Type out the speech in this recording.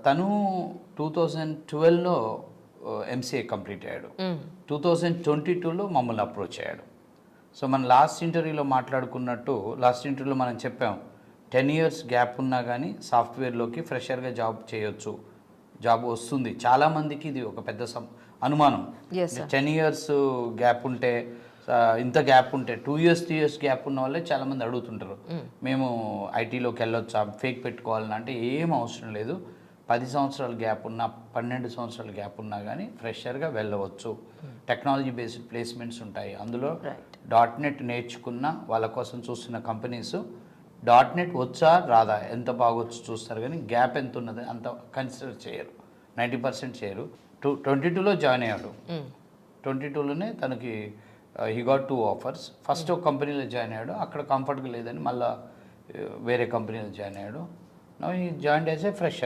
తను 2012లో MCA complete అయ్యాడు. 2022లో మమ్మల్ని అప్రోచ్ అయ్యాడు. సో మనం లాస్ట్ ఇంటర్వ్యూలో మాట్లాడుకున్నట్టు, లాస్ట్ ఇంటర్వ్యూలో మనం చెప్పాం 10 years గ్యాప్ ఉన్నా కానీ సాఫ్ట్వేర్లోకి ఫ్రెషర్గా జాబ్ చేయొచ్చు, జాబ్ వస్తుంది. చాలామందికి ఇది ఒక పెద్ద అనుమానం. 10 years గ్యాప్ ఉంటే, ఇంత గ్యాప్ ఉంటే 2 years 3 years గ్యాప్ ఉన్న వాళ్ళే చాలామంది అడుగుతుంటారు, మేము ఐటీలోకి వెళ్ళొచ్చా, ఫేక్ పెట్టుకోవాలని. అంటే ఏం అవసరం లేదు. 10 సంవత్సరాల గ్యాప్ ఉన్నా, 12 సంవత్సరాల గ్యాప్ ఉన్నా కానీ ఫ్రెషర్గా వెళ్ళవచ్చు. టెక్నాలజీ బేస్డ్ ప్లేస్మెంట్స్ ఉంటాయి. అందులో .NET నేర్చుకున్న వాళ్ళ కోసం చూస్తున్న కంపెనీస్ .NET వచ్చా రాదా, ఎంత బాగొచ్చు చూస్తారు, కానీ గ్యాప్ ఎంత ఉన్నది అంత కన్సిడర్ చేయరు. 90% చేయరు. 22లో జాయిన్ అయ్యాడు. 22లోనే తనకి హీ గాట్ 2 offers. ఫస్ట్ ఒక కంపెనీలో జాయిన్ అయ్యాడు, అక్కడ కంఫర్ట్గా లేదని మళ్ళీ వేరే కంపెనీలో జాయిన్ అయ్యాడు. Now he joined as a fresher.